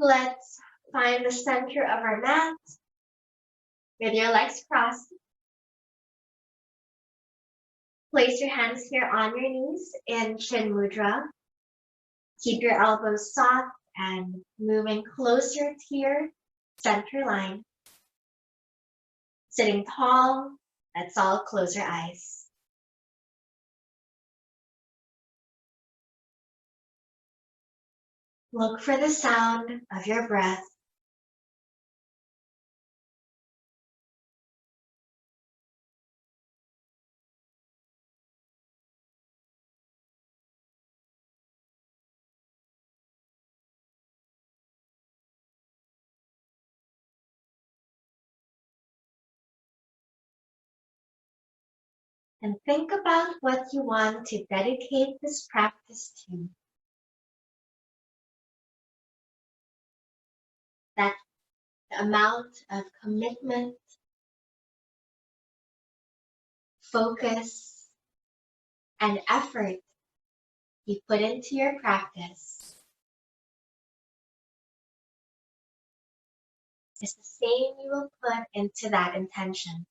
Let's find the center of our mat with your legs crossed. Place your hands here on your knees in Chin Mudra. Keep your elbows soft and moving closer to your center line. Sitting tall, let's all close our eyes. Look for the sound of your breath. And think about what you want to dedicate this practice to. That amount of commitment, focus, and effort you put into your practice is the same you will put into that intention.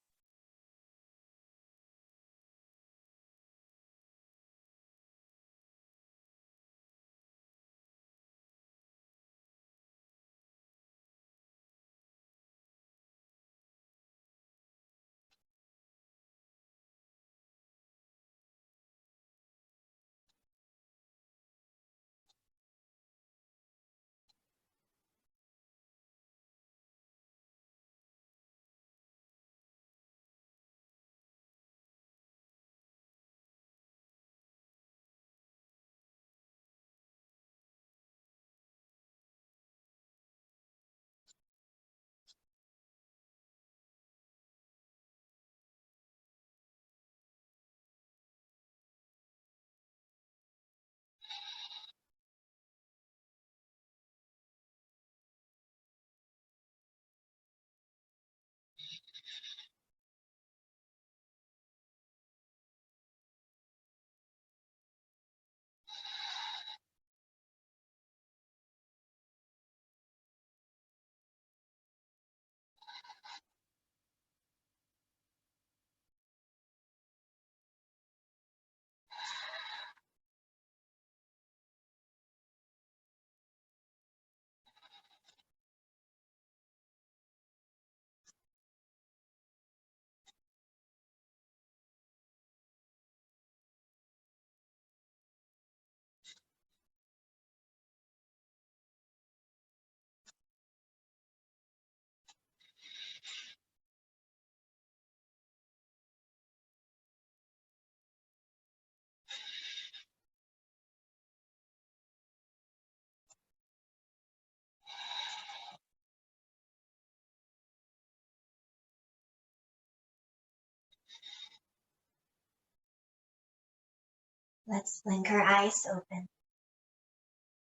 Let's blink our eyes open.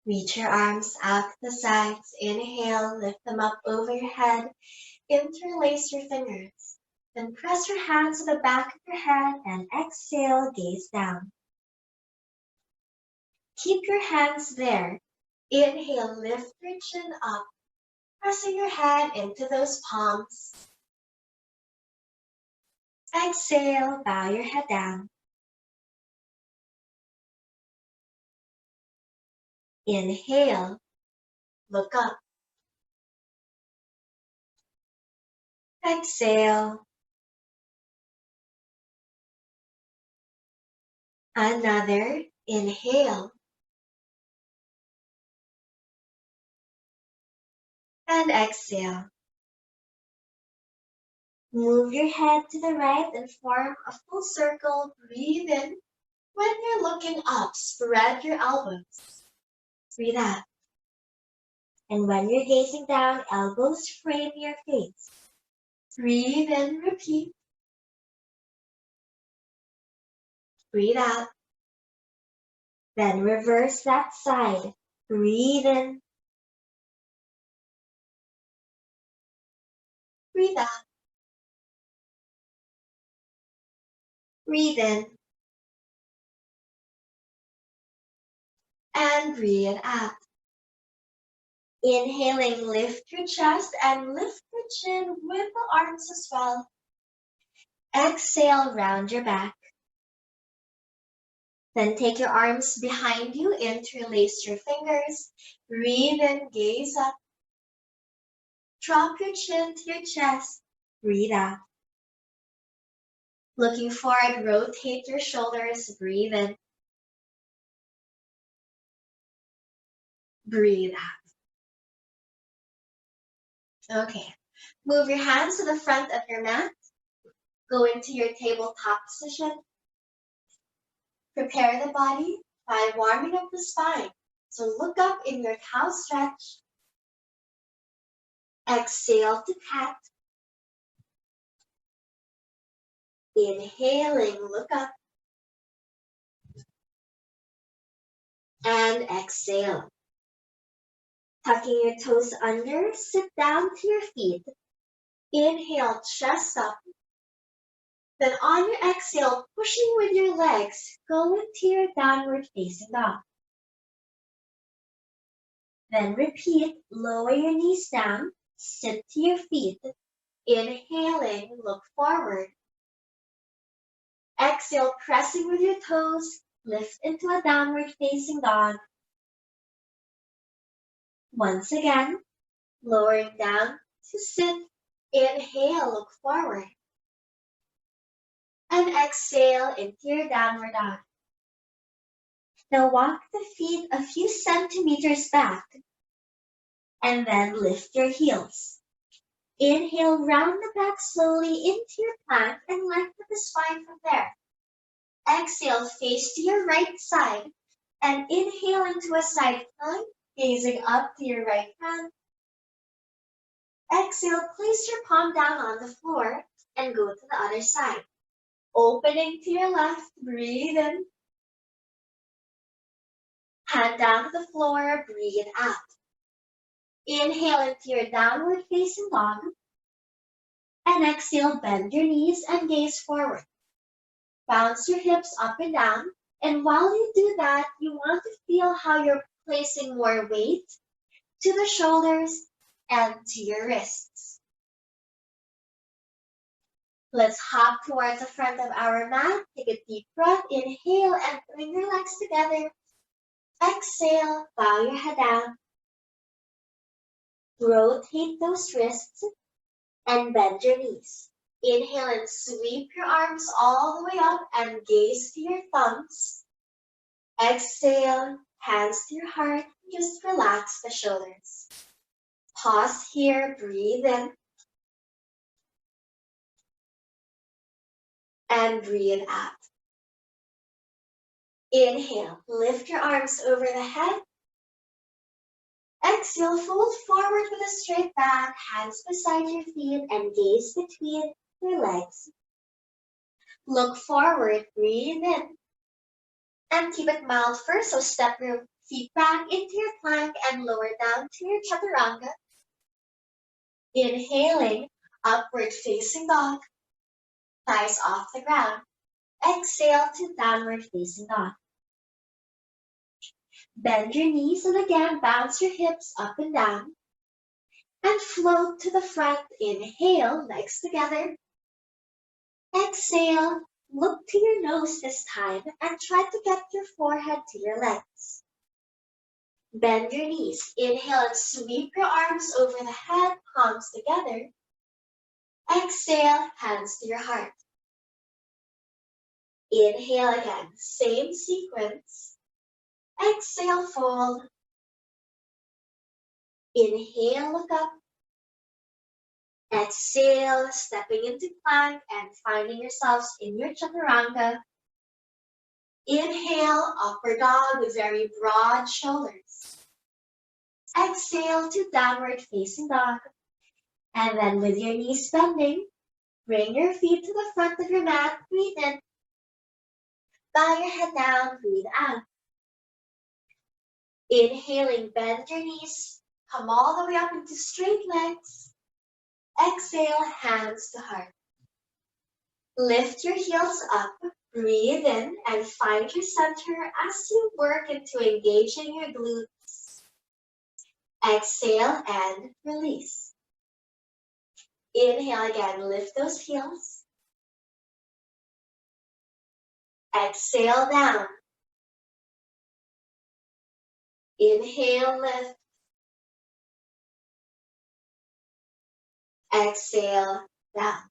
Reach your arms out to the sides. Inhale, lift them up over your head. Interlace your fingers. Then press your hands to the back of your head and exhale, gaze down. Keep your hands there. Inhale, lift your chin up, pressing your head into those palms. Exhale, bow your head down. Inhale, look up. Exhale. Another inhale. And exhale. Move your head to the right and form a full circle. Breathe in. When you're looking up, spread your elbows. Breathe out. And when you're gazing down, elbows frame your face. Breathe in, repeat. Breathe out. Then reverse that side. Breathe in. Breathe out. Breathe in. And breathe out. Inhaling, lift your chest and lift your chin with the arms as well. Exhale, round your back. Then take your arms behind you, interlace your fingers. Breathe in, gaze up. Drop your chin to your chest. Breathe out. Looking forward, rotate your shoulders. Breathe in. Breathe out. Okay. Move your hands to the front of your mat. Go into your tabletop position. Prepare the body by warming up the spine. So look up in your cow stretch. Exhale to cat. Inhaling, look up. And exhale. Tucking your toes under, sit down to your feet. Inhale, chest up. Then on your exhale, pushing with your legs, go into your downward facing dog. Then repeat, lower your knees down, sit to your feet. Inhaling, look forward. Exhale, pressing with your toes, lift into a downward facing dog. Once again, lowering down to sit. Inhale, look forward. And exhale into your downward dog. Now walk the feet a few centimeters back and then lift your heels. Inhale, round the back slowly into your plank and lengthen the spine from there. Exhale, face to your right side and inhale into a side plank, gazing up to your right hand. Exhale, place your palm down on the floor and go to the other side. Opening to your left, breathe in. Hand down to the floor, breathe out. Inhale into your downward facing dog. And exhale, bend your knees and gaze forward. Bounce your hips up and down. And while you do that, you want to feel how you're placing more weight to the shoulders and to your wrists. Let's hop towards the front of our mat. Take a deep breath. Inhale and bring your legs together. Exhale, bow your head down. Rotate those wrists and bend your knees. Inhale and sweep your arms all the way up and gaze to your thumbs. Exhale, hands to your heart. Just relax the shoulders. Pause here, breathe in. And breathe out. Inhale, lift your arms over the head. Exhale, fold forward with a straight back, hands beside your feet, and gaze between your legs. Look forward, breathe in. And keep it mild first, so step your feet back into your plank and lower down to your chaturanga. Inhaling, upward facing dog, thighs off the ground. Exhale to downward facing dog. Bend your knees and again bounce your hips up and down. And float to the front. Inhale, legs together. Exhale, look to your nose this time and try to get your forehead to your legs. Bend your knees. Inhale and sweep your arms over the head, palms together. Exhale, hands to your heart. Inhale again, same sequence. Exhale, fold. Inhale, look up. Exhale, stepping into plank and finding yourselves in your chaturanga. Inhale, upward dog with very broad shoulders. Exhale to downward facing dog. And then with your knees bending, bring your feet to the front of your mat, breathe in. Bow your head down, breathe out. Inhaling, bend your knees, come all the way up into straight legs. Exhale, hands to heart. Lift your heels up, breathe in, and find your center as you work into engaging your glutes. Exhale and release. Inhale again, lift those heels. Exhale down. Inhale, lift. Exhale, down.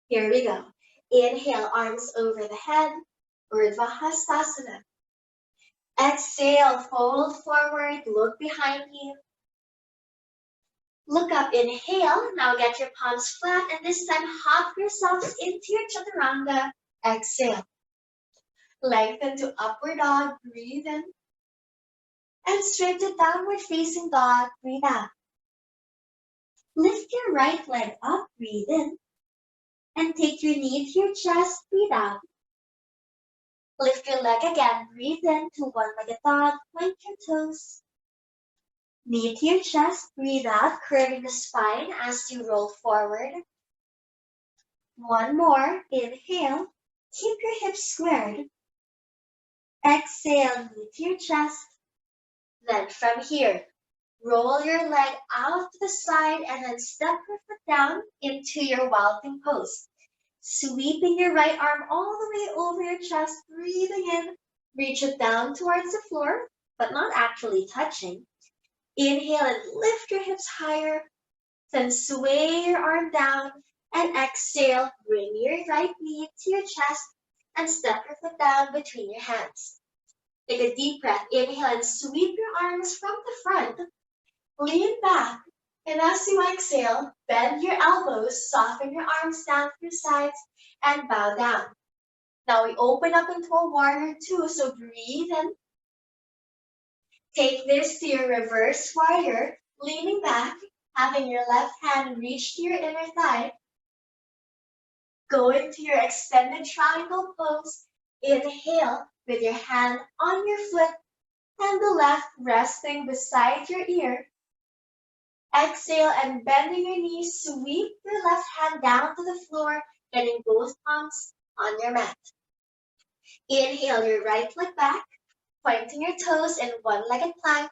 Here we go. Inhale, arms over the head, Urdhva Hastasana. Exhale, fold forward, look behind you. Look up, inhale. Now get your palms flat and this time hop yourselves into your chaturanga. Exhale. Lengthen to upward dog, breathe in. And straight to downward facing dog, breathe out. Lift your right leg up, breathe in. And take your knee to your chest, breathe out. Lift your leg again, breathe in to one-legged dog, point your toes. Knee to your chest, breathe out, curving the spine as you roll forward. One more, inhale, keep your hips squared. Exhale, knee to your chest. Then from here, roll your leg out to the side and then step your foot down into your wilding pose. Sweeping your right arm all the way over your chest, breathing in, reach it down towards the floor, but not actually touching. Inhale and lift your hips higher, then sway your arm down, and exhale, bring your right knee to your chest and step your foot down between your hands. Take a deep breath, inhale and sweep your arms from the front, lean back, and as you exhale, bend your elbows, soften your arms down to your sides, and bow down. Now we open up into a warrior two, so breathe in. Take this to your reverse warrior, leaning back, having your left hand reach to your inner thigh. Go into your extended triangle pose. Inhale with your hand on your foot and the left resting beside your ear. Exhale and bending your knees, sweep your left hand down to the floor, getting both palms on your mat. Inhale your right leg back, pointing your toes in one-legged plank.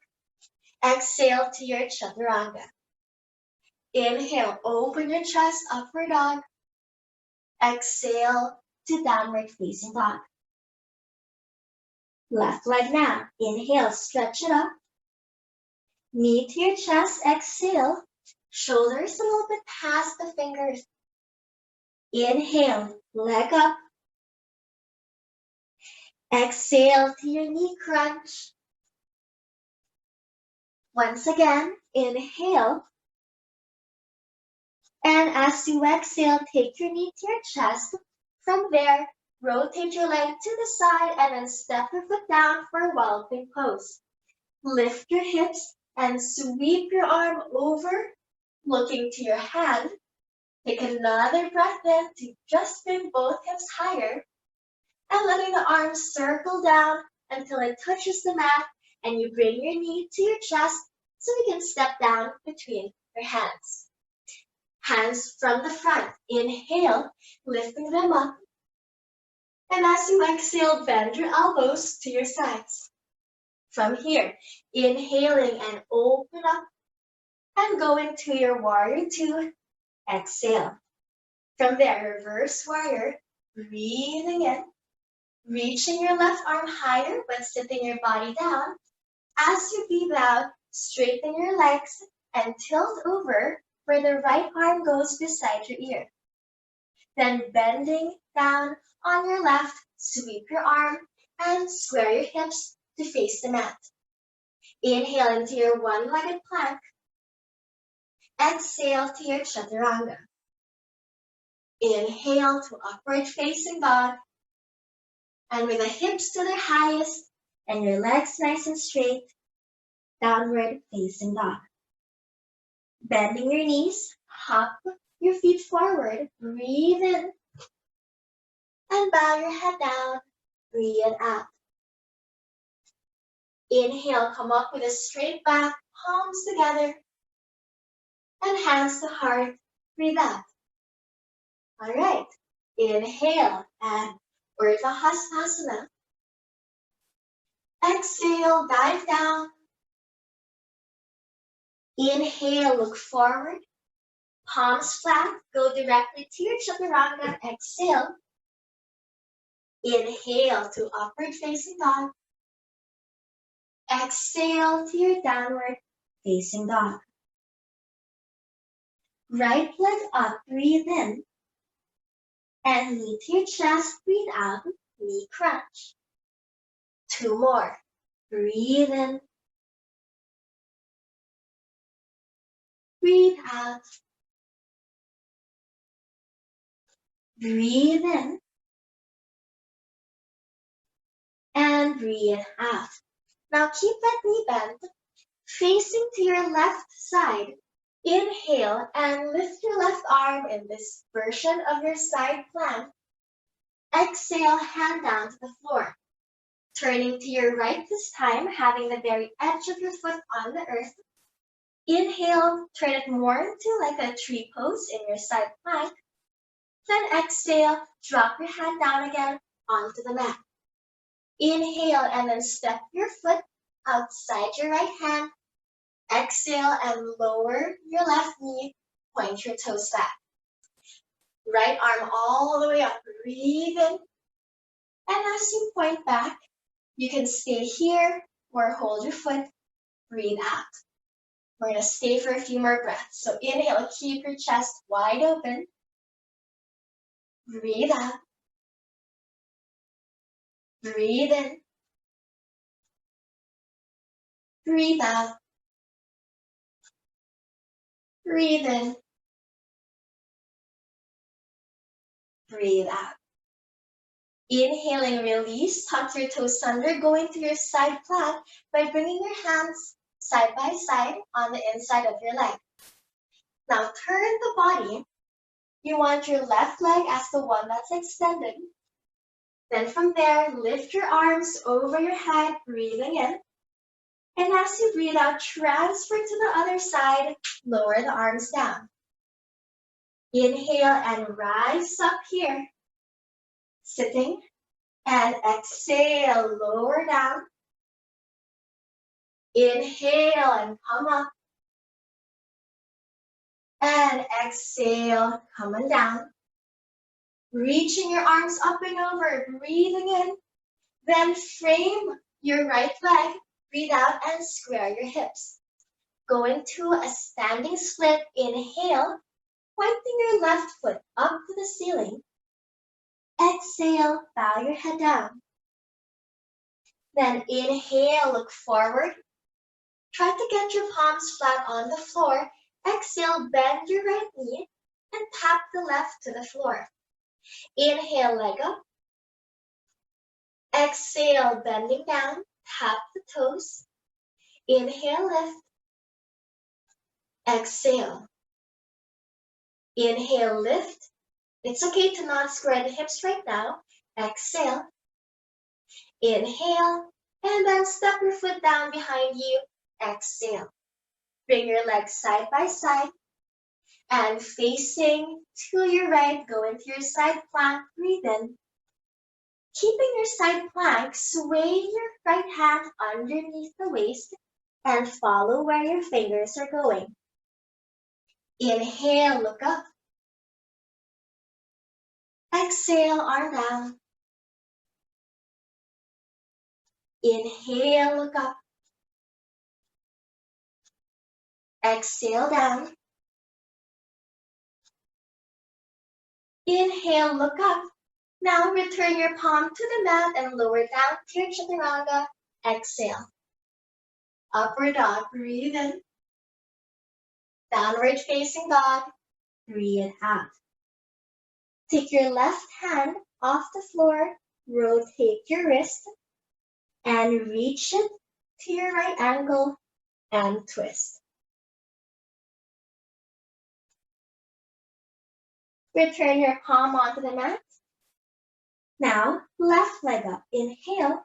Exhale to your chaturanga. Inhale, open your chest, upward dog. Exhale to downward facing dog. Left leg now. Inhale, stretch it up. Knee to your chest, exhale. Shoulders a little bit past the fingers. Inhale, leg up. Exhale to your knee crunch. Once again, inhale. And as you exhale, take your knee to your chest. From there, rotate your leg to the side and then step your foot down for a wilding pose. Lift your hips and sweep your arm over, looking to your hand. Take another breath in to just bring both hips higher and letting the arms circle down until it touches the mat and you bring your knee to your chest so you can step down between your hands. Hands from the front. Inhale, lifting them up. And as you exhale, bend your elbows to your sides. From here, inhaling and open up and go into your warrior two. Exhale. From there, reverse warrior, breathing in, reaching your left arm higher but sitting your body down. As you breathe out, straighten your legs and tilt over where the right arm goes beside your ear. Then bending down on your left, sweep your arm and square your hips to face the mat. Inhale into your one-legged plank. Exhale to your chaturanga. Inhale to upward facing dog. And with the hips to their highest and your legs nice and straight, downward facing dog. Bending your knees, hop your feet forward, breathe in. And bow your head down, breathe out. Inhale, come up with a straight back, palms together. And hands to heart, breathe out. All right, inhale and Urdhva Hastasana. Exhale, dive down. Inhale, look forward. Palms flat, go directly to your chaturanga. Exhale. Inhale to upward facing dog. Exhale to your downward facing dog. Right leg up, breathe in. And knee to your chest, breathe out, knee crunch. 2 more. Breathe in. Breathe out. Breathe in. And breathe out. Now keep that knee bent, facing to your left side. Inhale and lift your left arm in this version of your side plank. Exhale, hand down to the floor. Turning to your right this time, having the very edge of your foot on the earth. Inhale, turn it more into like a tree pose in your side plank. Then exhale, drop your hand down again onto the mat. Inhale and then step your foot outside your right hand. Exhale and lower your left knee, point your toes back. Right arm all the way up, breathe in. And as you point back, you can stay here or hold your foot, breathe out. We're gonna stay for a few more breaths. So inhale, keep your chest wide open. Breathe out. Breathe in. Breathe out. Breathe in. Breathe out. Inhaling, release, tuck your toes under, going to your side plank by bringing your hands side by side on the inside of your leg. Now turn the body. You want your left leg as the one that's extended. Then from there, lift your arms over your head, breathing in. And as you breathe out, transfer to the other side, lower the arms down. Inhale and rise up here, sitting. And exhale, lower down. Inhale and come up. And exhale, coming down. Reaching your arms up and over, breathing in. Then frame your right leg, breathe out and square your hips. Go into a standing split. Inhale, pointing your left foot up to the ceiling. Exhale, bow your head down. Then inhale, look forward. Try to get your palms flat on the floor. Exhale, bend your right knee and tap the left to the floor. Inhale, leg up. Exhale, bending down, tap the toes. Inhale, lift. Exhale. Inhale, lift. It's okay to not square the hips right now. Exhale. Inhale, and then step your foot down behind you. Exhale. Bring your legs side by side. And facing to your right, go into your side plank, breathe in. Keeping your side plank, sway your right hand underneath the waist and follow where your fingers are going. Inhale, look up. Exhale, arm down. Inhale, look up. Exhale, down. Inhale, look up. Now return your palm to the mat and lower down to your chaturanga. Exhale. Upward dog, breathe in. Downward facing dog, breathe out. Take your left hand off the floor, rotate your wrist, and reach it to your right ankle and twist. Return your palm onto the mat. Now, left leg up. Inhale.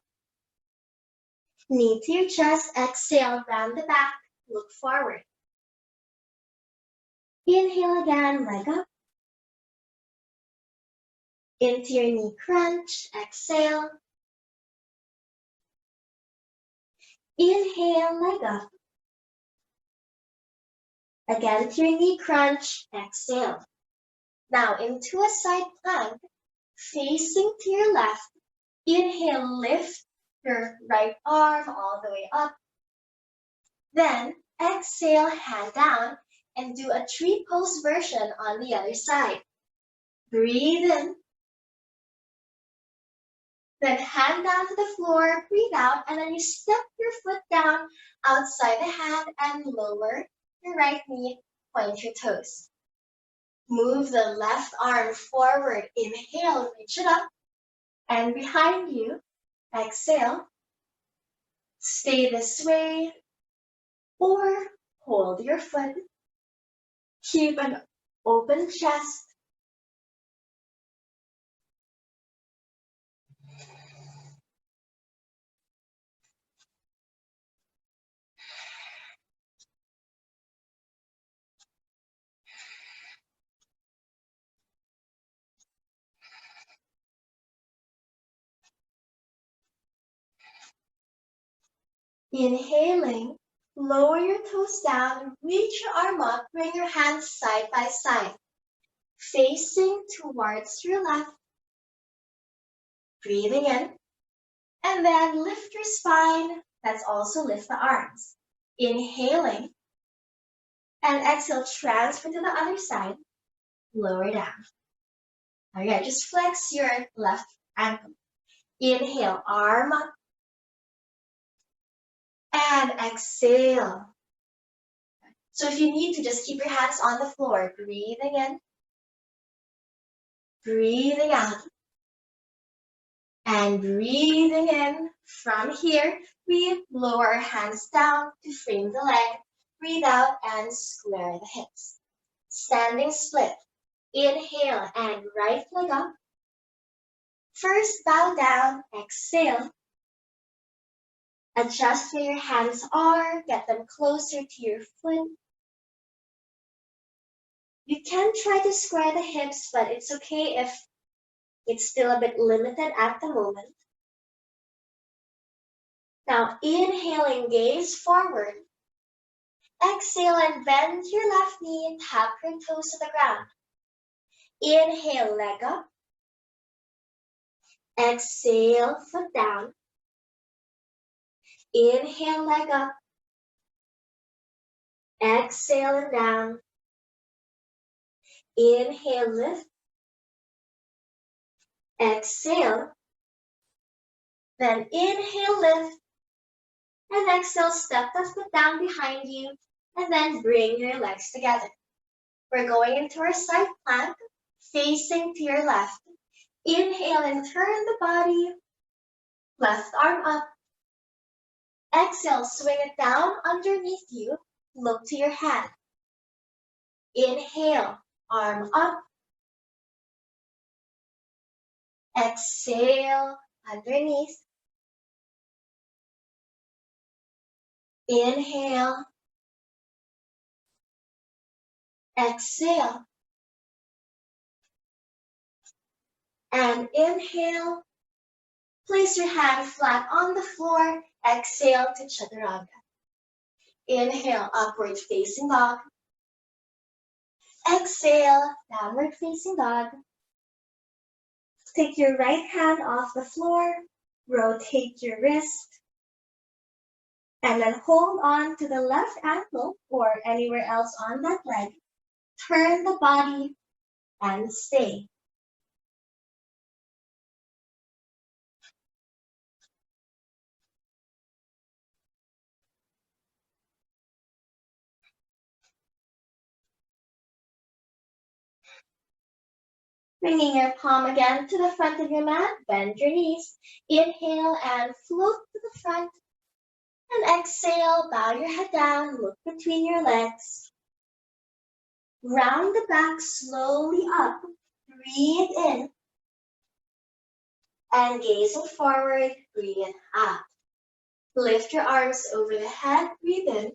Knee to your chest. Exhale, round the back. Look forward. Inhale again, leg up. Into your knee crunch. Exhale. Inhale, leg up. Again to your knee crunch, exhale. Now into a side plank, facing to your left. Inhale, lift your right arm all the way up. Then exhale, hand down, and do a tree pose version on the other side. Breathe in. Then hand down to the floor, breathe out, and then you step your foot down outside the hand and lower your right knee, point your toes. Move the left arm forward, inhale, reach it up, and behind you, exhale. Stay this way, or hold your foot. Keep an open chest. Inhaling, lower your toes down, reach your arm up, bring your hands side by side, facing towards your left. Breathing in, and then lift your spine. Let's also lift the arms. Inhaling, and exhale, transfer to the other side, lower down. Okay, just flex your left ankle. Inhale, arm up, and exhale. So if you need to, just keep your hands on the floor. Breathing in, breathing out, and breathing in. From here, we lower our hands down to frame the leg. Breathe out and square the hips. Standing split. Inhale and right leg up. First, bow down. Exhale. Adjust where your hands are. Get them closer to your foot. You can try to square the hips, but it's okay if it's still a bit limited at the moment. Now, inhaling, gaze forward. Exhale and bend your left knee, tap your toes to the ground. Inhale, leg up. Exhale, foot down. Inhale, leg up. Exhale and down. Inhale, lift. Exhale. Then inhale, lift. And exhale, step the foot down behind you. And then bring your legs together. We're going into our side plank, facing to your left. Inhale and turn the body. Left arm up. Exhale, swing it down underneath you. Look to your hand. Inhale, arm up. Exhale, underneath. Inhale. Exhale. And inhale. Place your hand flat on the floor. Exhale to chaturanga. Inhale, upward facing dog. Exhale, downward facing dog. Take your right hand off the floor. Rotate your wrist. And then hold on to the left ankle or anywhere else on that leg. Turn the body and stay. Bringing your palm again to the front of your mat, bend your knees. Inhale and float to the front. And exhale, bow your head down, look between your legs. Round the back slowly up. Breathe in. And gazing forward, breathe out. Lift your arms over the head, breathe in.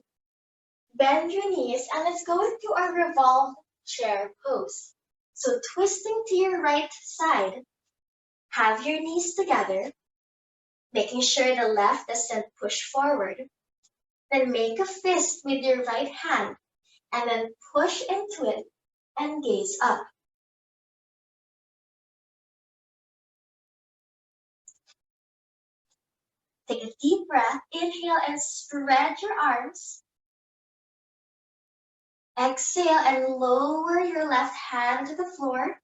Bend your knees, and let's go into our revolved chair pose. So twisting to your right side, have your knees together, making sure the left doesn't push forward. Then make a fist with your right hand and then push into it and gaze up. Take a deep breath, inhale and spread your arms. Exhale and lower your left hand to the floor.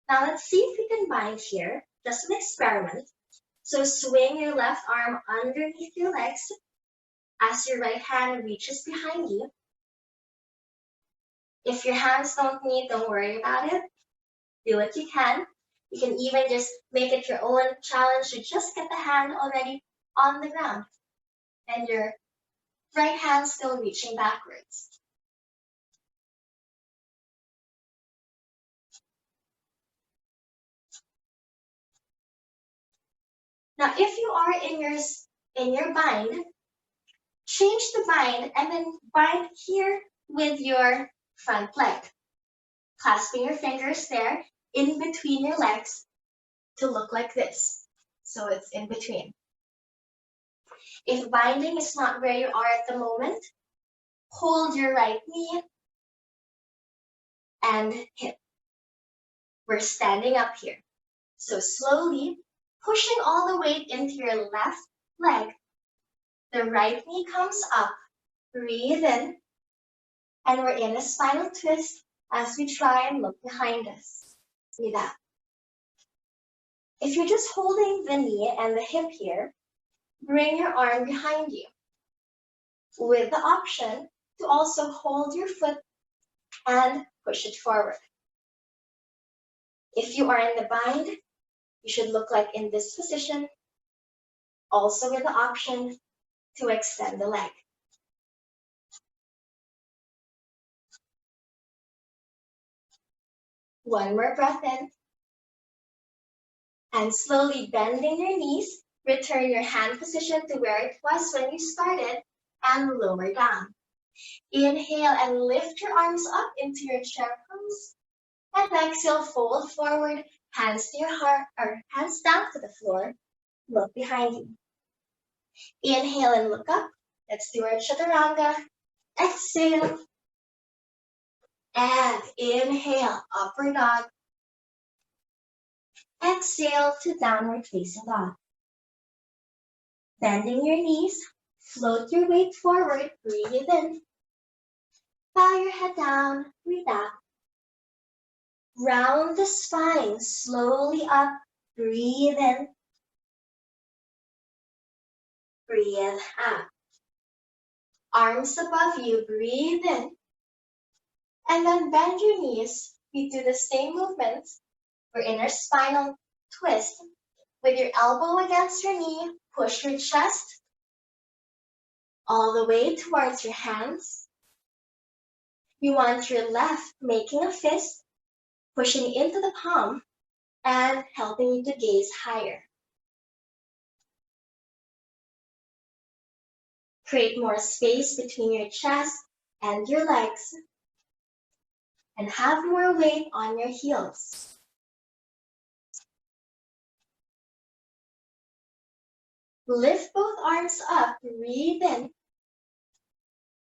Now let's see if we can bind here, just an experiment. So swing your left arm underneath your legs as your right hand reaches behind you. If your hands don't meet, don't worry about it. Do what you can. You can even just make it your own challenge to just get the hand already on the ground and your right hand still reaching backwards. Now, if you are in your bind, change the bind and then bind here with your front leg, clasping your fingers there in between your legs to look like this. So it's in between. If binding is not where you are at the moment, hold your right knee and hip. We're standing up here. So slowly pushing all the weight into your left leg. The right knee comes up. Breathe in. And we're in a spinal twist as we try and look behind us. Breathe out. If you're just holding the knee and the hip here, bring your arm behind you with the option to also hold your foot and push it forward. If you are in the bind, you should look like in this position, also with the option to extend the leg. One more breath in. And slowly bending your knees, return your hand position to where it was when you started and lower down. Inhale and lift your arms up into your chair pose. And exhale, fold forward, hands to your heart or hands down to the floor. Look behind you. Inhale and look up. Let's do our chaturanga. Exhale. And inhale, upward dog. Exhale to downward facing dog. Bending your knees, float your weight forward, breathe in. Bow your head down, breathe out. Round the spine, slowly up, breathe in. Breathe out. Arms above you, breathe in. And then bend your knees. We do the same movements. We're in our spinal twist. With your elbow against your knee, push your chest all the way towards your hands. You want your left making a fist, pushing into the palm and helping you to gaze higher. Create more space between your chest and your legs and have more weight on your heels. Lift both arms up, breathe in.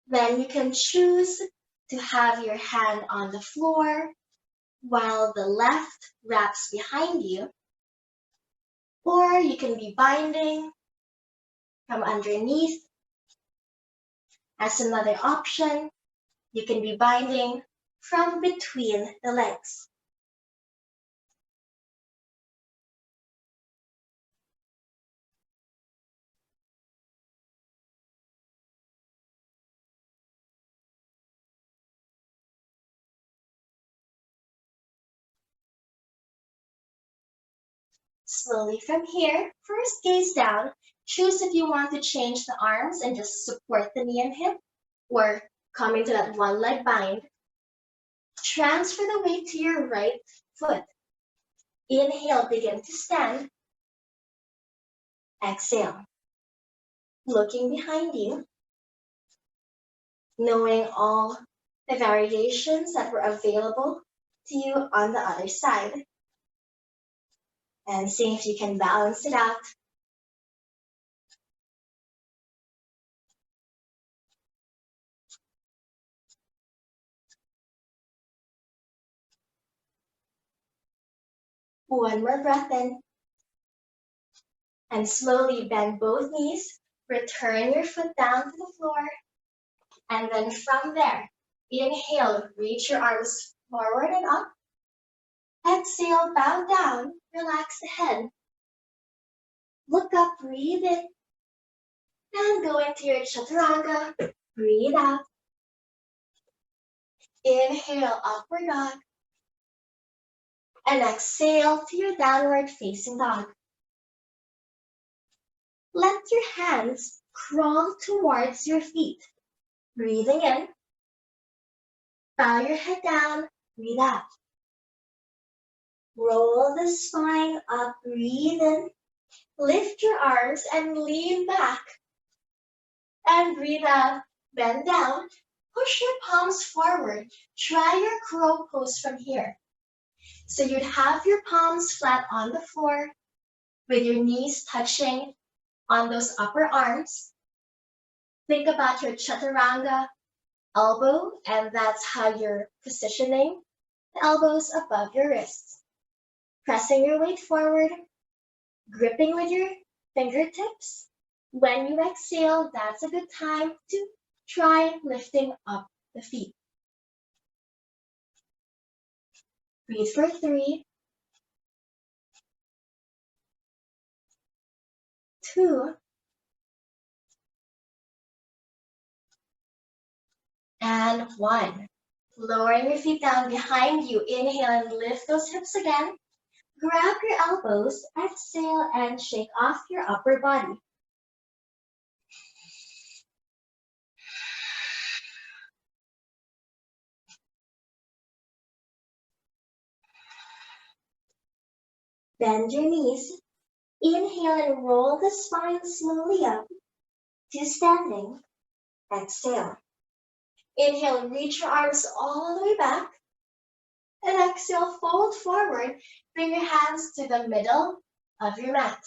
Then you can choose to have your hand on the floor while the left wraps behind you. Or you can be binding from underneath. As another option, you can be binding from between the legs. Slowly from here, first gaze down. Choose if you want to change the arms and just support the knee and hip, or come into that one leg bind. Transfer the weight to your right foot. Inhale, begin to stand. Exhale. Looking behind you, knowing all the variations that were available to you on the other side. And seeing if you can balance it out. One more breath in. And slowly bend both knees. Return your foot down to the floor. And then from there, inhale, reach your arms forward and up. Exhale, bow down, relax the head. Look up, breathe in. And go into your chaturanga. Breathe out. Inhale, upward dog. And exhale to your downward facing dog. Let your hands crawl towards your feet. Breathing in. Bow your head down. Breathe out. Roll the spine up. Breathe in. Lift your arms and lean back. And breathe out. Bend down. Push your palms forward. Try your crow pose from here. So you'd have your palms flat on the floor with your knees touching on those upper arms. Think about your chaturanga elbow, and that's how you're positioning the elbows above your wrists. Pressing your weight forward, gripping with your fingertips. When you exhale, that's a good time to try lifting up the feet. Breathe for 3, 2, and 1. Lowering your feet down behind you. Inhale and lift those hips again. Grab your elbows, exhale, and shake off your upper body. Bend your knees. Inhale and roll the spine slowly up to standing. Exhale. Inhale, reach your arms all the way back. And exhale, fold forward. Bring your hands to the middle of your mat.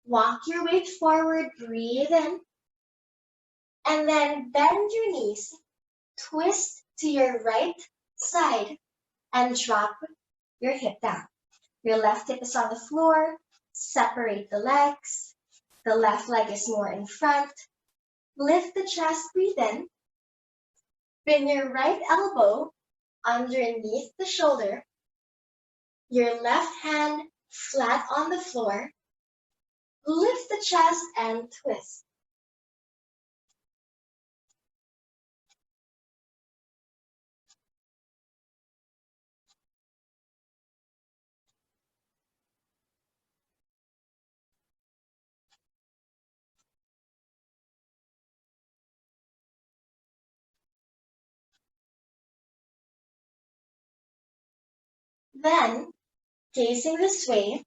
Walk your weight forward, breathe in. And then bend your knees. Twist to your right side and drop your hip down. Your left hip is on the floor. Separate the legs. The left leg is more in front. Lift the chest, breathe in. Bring your right elbow underneath the shoulder. Your left hand flat on the floor. Lift the chest and twist. Then, facing this way,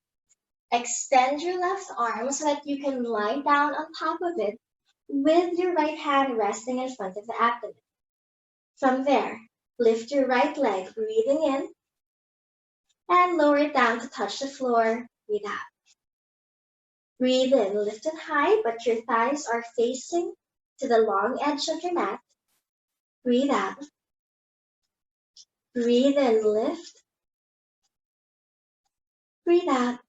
extend your left arm so that you can lie down on top of it with your right hand resting in front of the abdomen. From there, lift your right leg, breathing in, and lower it down to touch the floor. Breathe out. Breathe in, lift it high, but your thighs are facing to the long edge of your mat. Breathe out. Breathe in, lift. Breathe out.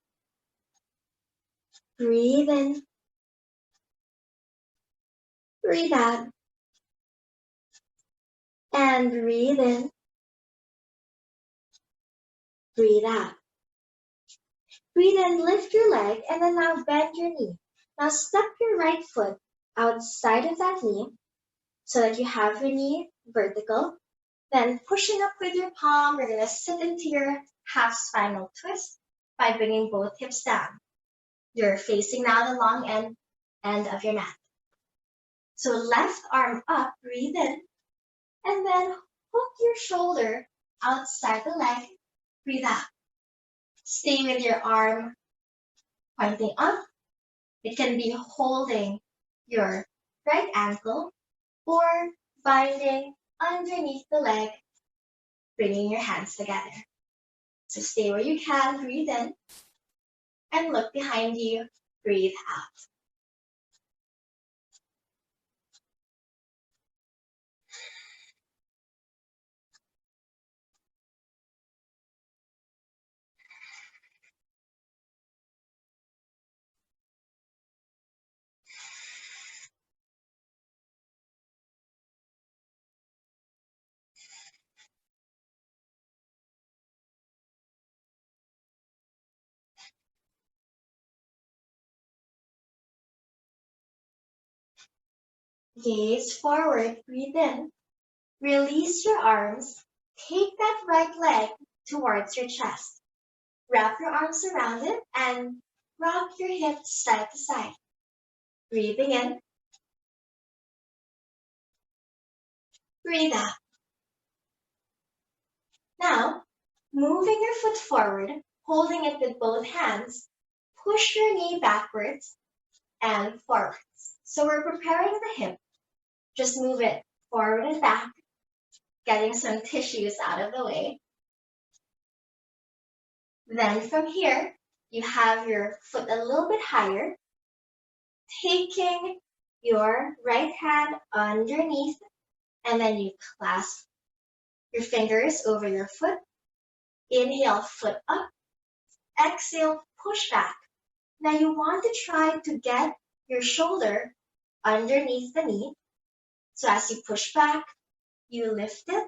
Breathe in. Breathe out. And breathe in. Breathe out. Breathe in, lift your leg, and then now bend your knee. Now step your right foot outside of that knee so that you have your knee vertical. Then pushing up with your palm, you're going to sit into your half spinal twist by bringing both hips down. You're facing now the long end of your mat. So left arm up, breathe in, and then hook your shoulder outside the leg, breathe out. Stay with your arm pointing up. It can be holding your right ankle or binding underneath the leg, bringing your hands together. So stay where you can, breathe in, and look behind you, breathe out. Gaze forward, breathe in. Release your arms. Take that right leg towards your chest. Wrap your arms around it and rock your hips side to side. Breathing in. Breathe out. Now, moving your foot forward, holding it with both hands, push your knee backwards and forwards. So we're preparing the hip. Just move it forward and back, getting some tissues out of the way. Then from here, you have your foot a little bit higher, taking your right hand underneath, and then you clasp your fingers over your foot. Inhale, foot up. Exhale, push back. Now you want to try to get your shoulder underneath the knee. So as you push back, you lift it.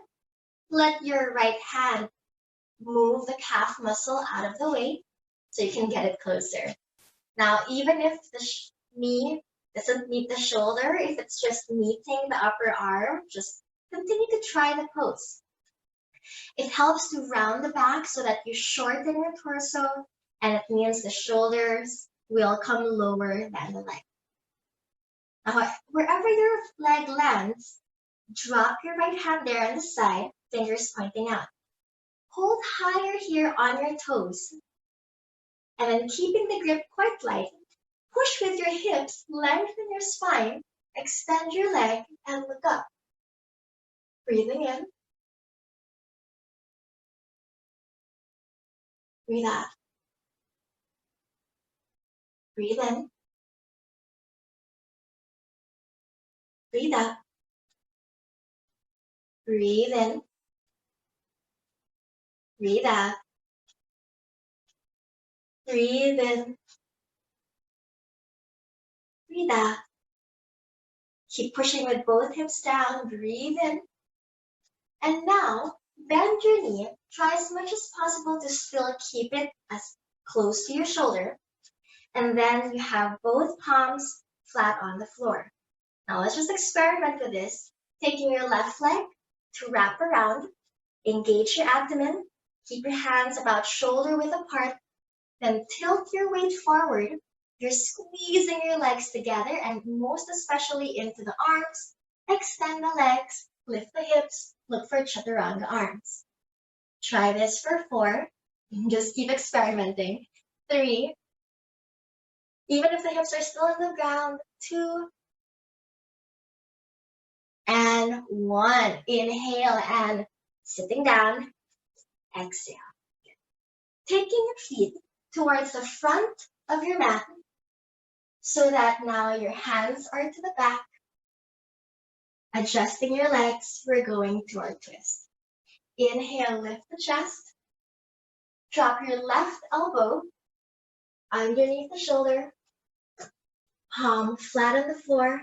Let your right hand move the calf muscle out of the way so you can get it closer. Now, even if the knee doesn't meet the shoulder, if it's just meeting the upper arm, just continue to try the pose. It helps to round the back so that you shorten your torso, and it means the shoulders will come lower than the leg. Now, wherever your leg lands, drop your right hand there on the side, fingers pointing out. Hold higher here on your toes, and then keeping the grip quite light, push with your hips, lengthen your spine, extend your leg, and look up. Breathing in. Breathe out. Breathe in. Breathe out. Breathe in. Breathe out. Breathe in. Breathe out. Keep pushing with both hips down. Breathe in. And now, bend your knee. Try as much as possible to still keep it as close to your shoulder. And then you have both palms flat on the floor. Now let's just experiment with this. Taking your left leg to wrap around, engage your abdomen, keep your hands about shoulder width apart, then tilt your weight forward. You're squeezing your legs together and most especially into the arms. Extend the legs, lift the hips, look for chaturanga arms. Try this for 4. Just keep experimenting. 3. Even if the hips are still on the ground, 2. And 1. Inhale and sitting down. Exhale. Taking your feet towards the front of your mat so that now your hands are to the back. Adjusting your legs, we're going to our twist. Inhale, lift the chest. Drop your left elbow underneath the shoulder. Palm flat on the floor.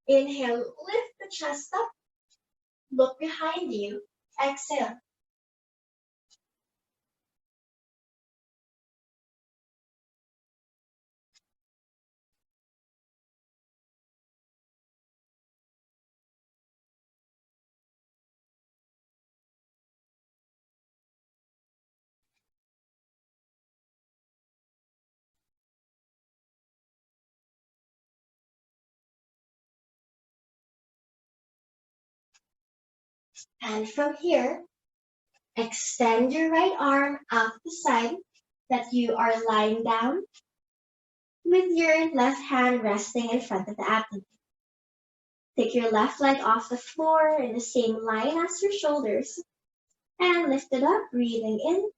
Inhale, lift the chest up. Look behind you. Exhale. And from here, extend your right arm out the side that you are lying down with your left hand resting in front of the abdomen. Take your left leg off the floor in the same line as your shoulders and lift it up, breathing in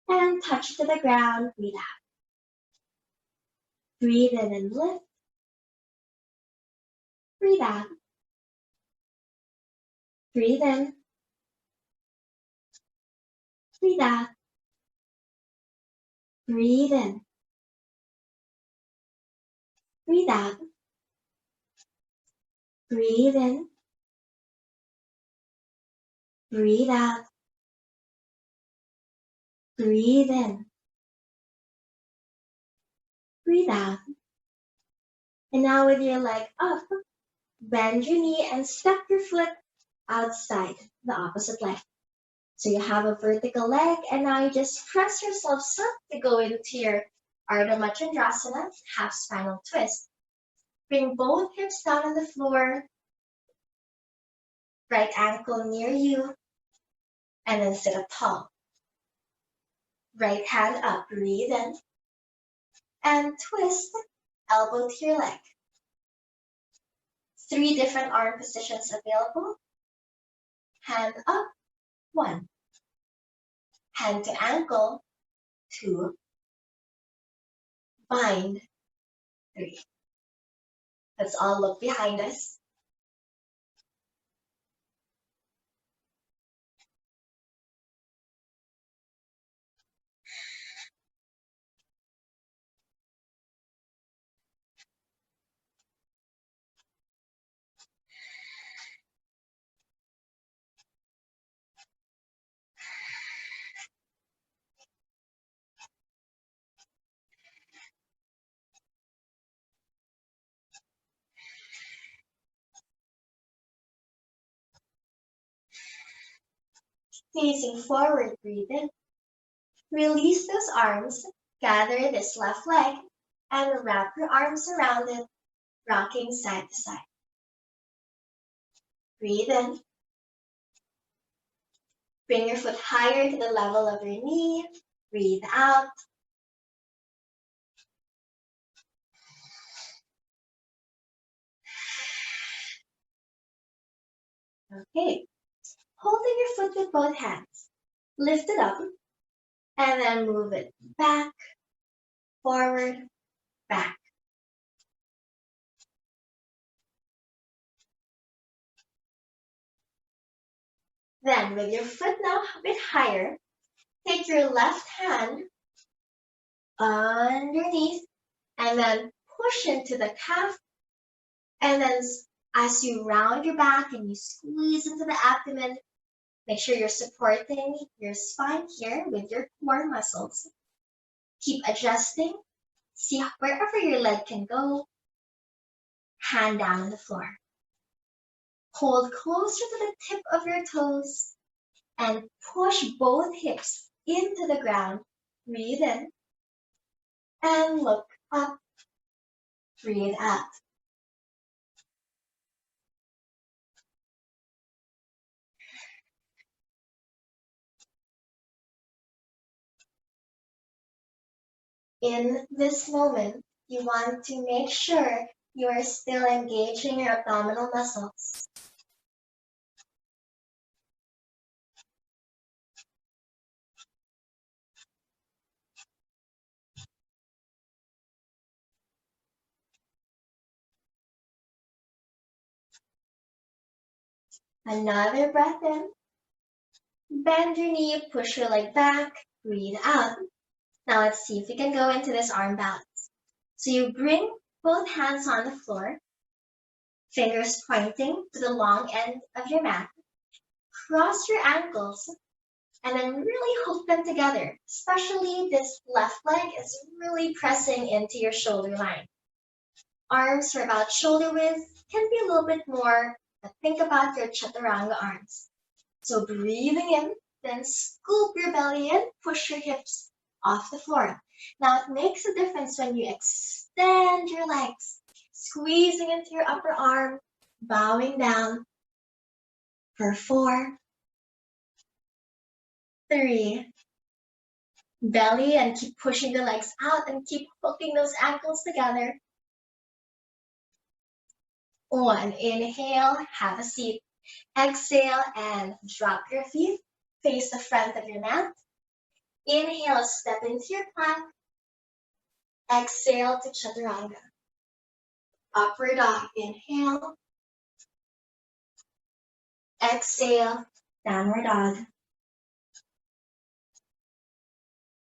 and touch to the ground, breathe out. Breathe in and lift, breathe out. Breathe in, breathe out. Breathe in, breathe out. Breathe in, breathe out. Breathe in, breathe out. And now with your leg up, bend your knee and step your foot outside the opposite leg. So you have a vertical leg, and now you just press yourselves up to go into your Ardha Matsyendrasana, half spinal twist. Bring both hips down on the floor, right ankle near you, and then sit up tall. Right hand up, breathe in, and twist, elbow to your leg. 3 different arm positions available. Hand up, 1. Hand to ankle, 2. Bind, 3. Let's all look behind us. Facing forward, breathe in. Release those arms, gather this left leg, and wrap your arms around it, rocking side to side. Breathe in. Bring your foot higher to the level of your knee. Breathe out. Okay. Holding your foot with both hands. Lift it up, and then move it back, forward, back. Then with your foot now a bit higher, take your left hand underneath and then push into the calf. And then as you round your back and you squeeze into the abdomen, make sure you're supporting your spine here with your core muscles. Keep adjusting. See wherever your leg can go. Hand down on the floor. Hold closer to the tip of your toes and push both hips into the ground. Breathe in and look up. Breathe out. In this moment, you want to make sure you are still engaging your abdominal muscles. Another breath in. Bend your knee, push your leg back, breathe out. Now let's see if we can go into this arm balance. So you bring both hands on the floor, fingers pointing to the long end of your mat. Cross your ankles and then really hook them together. Especially this left leg is really pressing into your shoulder line. Arms are about shoulder width, can be a little bit more, but think about your chaturanga arms. So breathing in, then scoop your belly in, push your hips off the floor. Now it makes a difference when you extend your legs, squeezing into your upper arm, bowing down for 4, 3, belly and keep pushing the legs out and keep hooking those ankles together. 1, inhale, have a seat. Exhale and drop your feet, face the front of your mat. Inhale, step into your plank. Exhale to chaturanga. Upward dog, inhale. Exhale, downward dog.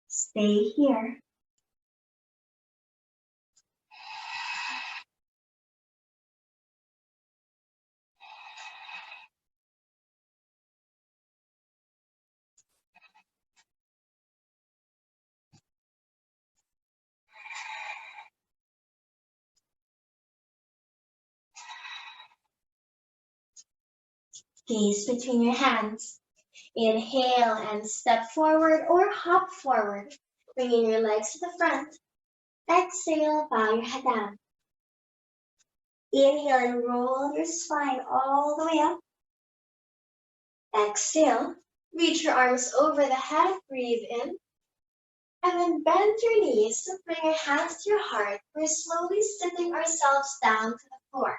Stay here. Gaze between your hands. Inhale and step forward or hop forward, bringing your legs to the front. Exhale, bow your head down. Inhale and roll your spine all the way up. Exhale, reach your arms over the head, breathe in. And then bend your knees, bring your hands to your heart. We're slowly sitting ourselves down to the floor.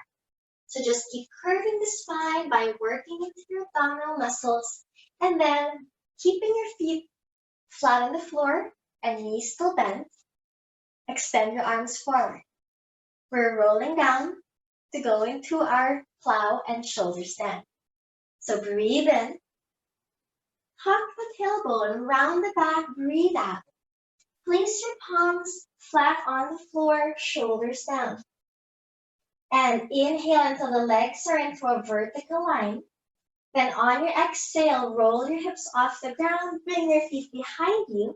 So just keep curving the spine by working into your abdominal muscles and then keeping your feet flat on the floor and knees still bent. Extend your arms forward. We're rolling down to go into our plow and shoulder stand. So breathe in. Tuck the tailbone, round the back, breathe out. Place your palms flat on the floor, shoulders down. And inhale until the legs are into a vertical line. Then on your exhale, roll your hips off the ground, bring your feet behind you.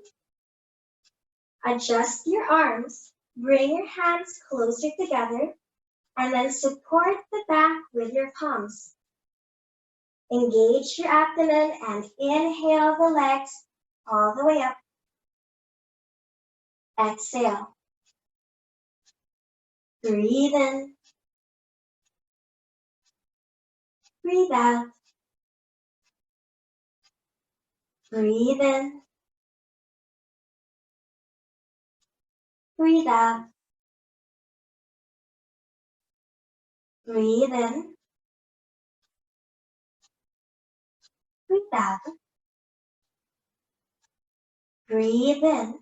Adjust your arms, bring your hands closer together, and then support the back with your palms. Engage your abdomen and inhale the legs all the way up. Exhale. Breathe in. Breathe out. Breathe in. Breathe out. Breathe in. Breathe out. Breathe in.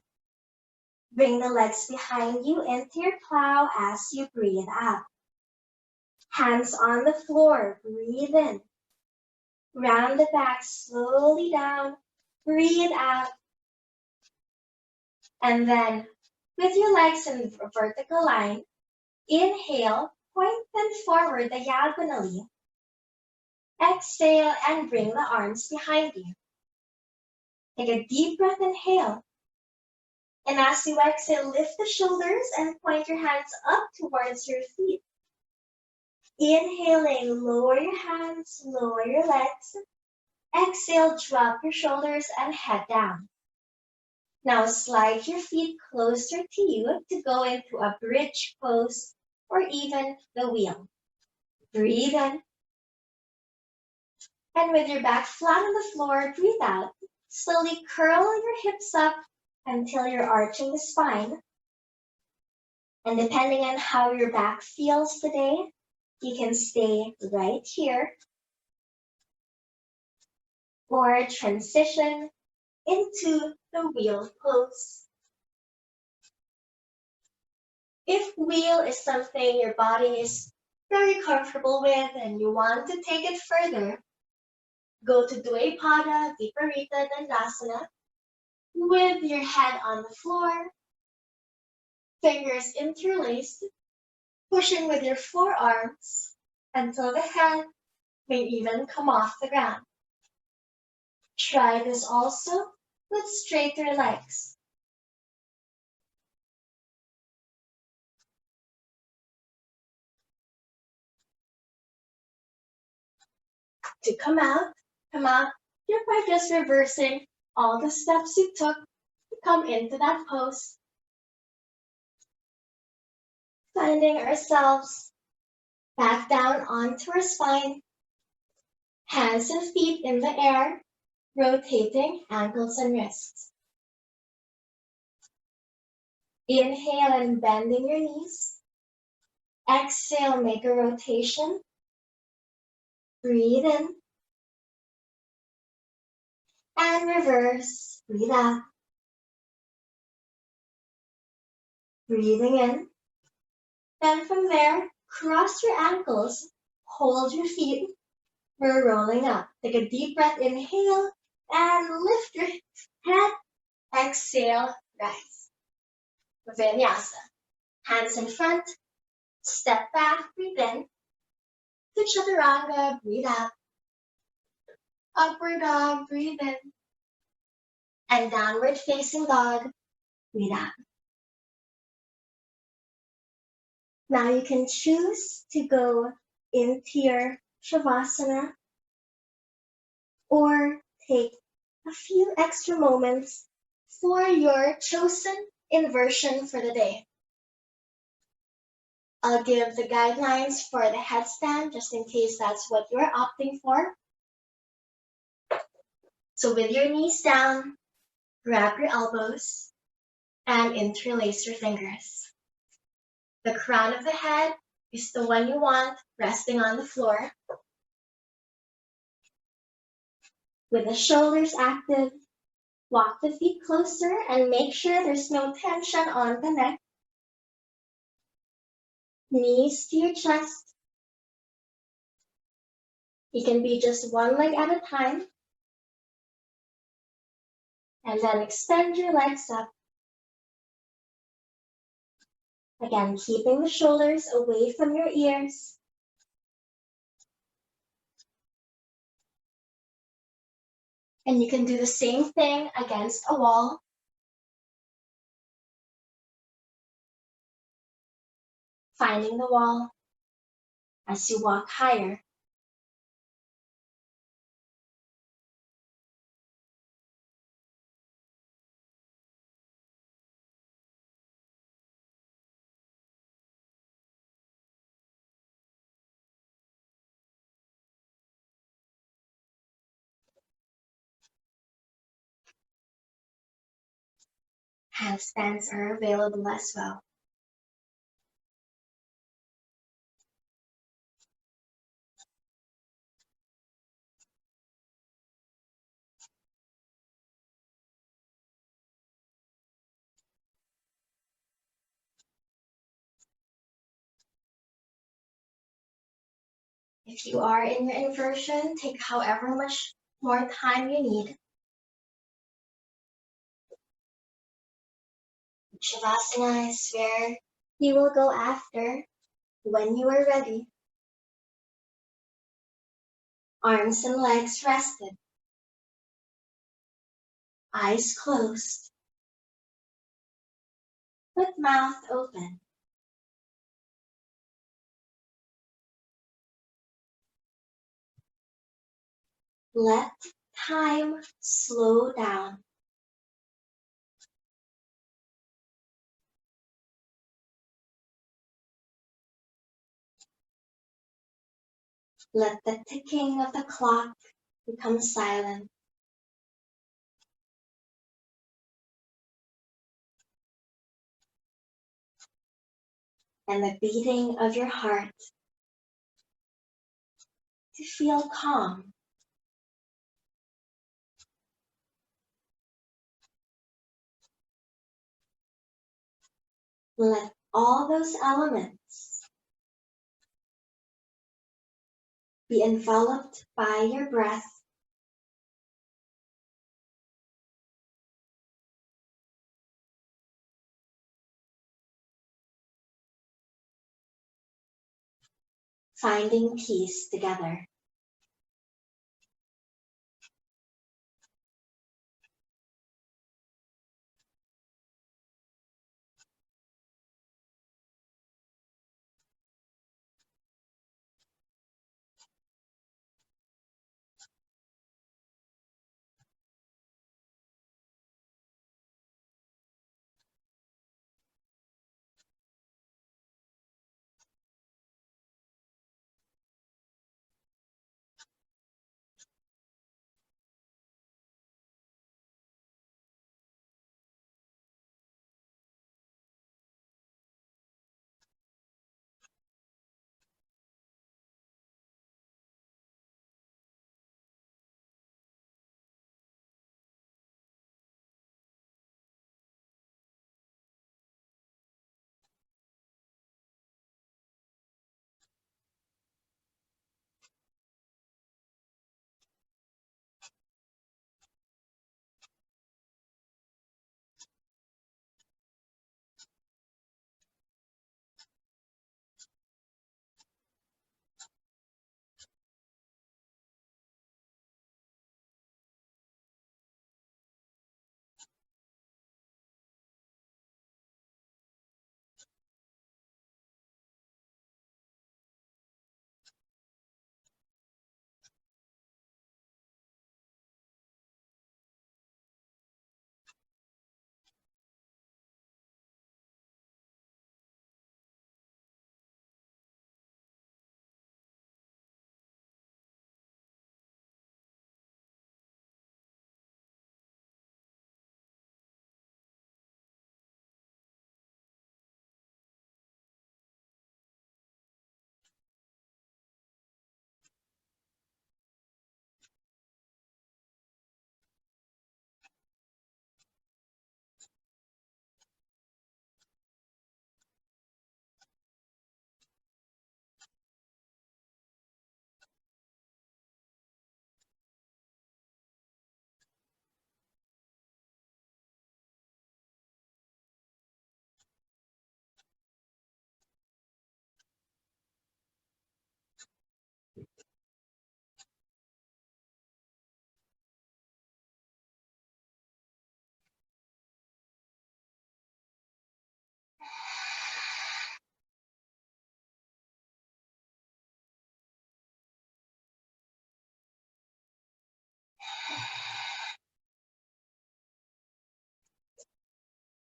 Bring the legs behind you into your plow as you breathe out. Hands on the floor. Breathe in. Round the back slowly down. Breathe out. And then with your legs in a vertical line, inhale, point them forward diagonally. Exhale and bring the arms behind you. Take a deep breath, inhale. And as you exhale, lift the shoulders and point your hands up towards your feet. Inhaling, lower your hands, lower your legs. Exhale, drop your shoulders and head down. Now slide your feet closer to you to go into a bridge pose or even the wheel. Breathe in. And with your back flat on the floor, breathe out. Slowly curl your hips up until you're arching the spine. And depending on how your back feels today, you can stay right here or transition into the wheel pose. If wheel is something your body is very comfortable with and you want to take it further, go to Dvaipada, Viparita Dandasana with your head on the floor, fingers interlaced, pushing with your forearms until the head may even come off the ground. Try this also with straighter legs. To come out here by just reversing all the steps you took to come into that pose. Finding ourselves back down onto our spine, hands and feet in the air, rotating ankles and wrists. Inhale and bending your knees. Exhale, make a rotation. Breathe in. And reverse, breathe out. Breathing in. Then from there, cross your ankles, hold your feet. We're rolling up. Take a deep breath, inhale, and lift your head. Exhale, rise. Vinyasa. Hands in front, step back, breathe in. To Chaturanga, breathe out. Upward dog, breathe in. And downward facing dog, breathe out. Now you can choose to go into your Shavasana or take a few extra moments for your chosen inversion for the day. I'll give the guidelines for the headstand just in case that's what you're opting for. So with your knees down, grab your elbows and interlace your fingers. The crown of the head is the one you want resting on the floor. With the shoulders active, walk the feet closer and make sure there's no tension on the neck. Knees to your chest. You can be just one leg at a time. And then extend your legs up. Again, keeping the shoulders away from your ears. And you can do the same thing against a wall. Finding the wall as you walk higher. Handstands are available as well. If you are in your inversion, take however much more time you need. Shavasana is where you will go after when you are ready. Arms and legs rested. Eyes closed. But mouth open. Let time slow down. Let the ticking of the clock become silent. And the beating of your heart to feel calm. Let all those elements be enveloped by your breath. Finding peace together.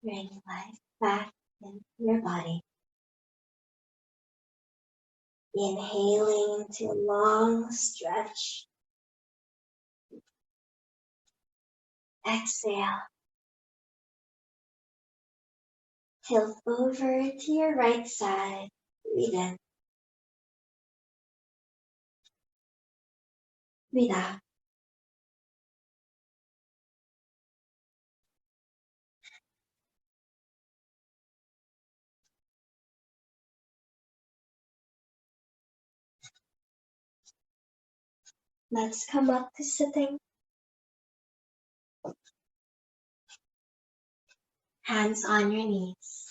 Bring life back into your body. Inhaling into a long stretch. Exhale. Tilt over to your right side. Breathe in. Breathe out. Let's come up to sitting. Hands on your knees.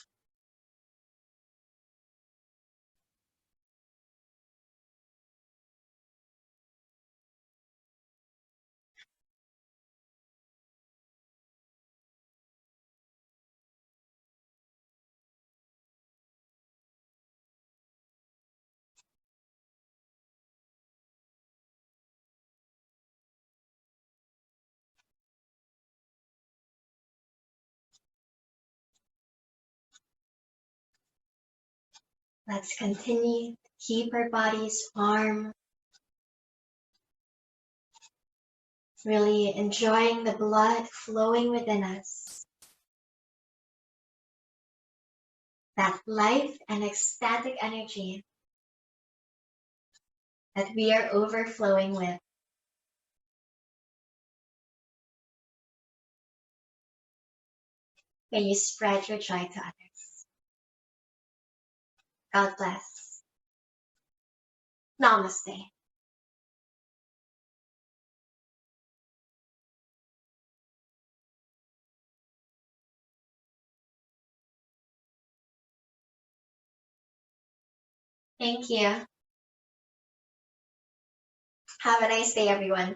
Let's continue to keep our bodies warm. Really enjoying the blood flowing within us. That life and ecstatic energy that we are overflowing with. May you spread your joy to others. God bless. Namaste. Thank you. Have a nice day, everyone.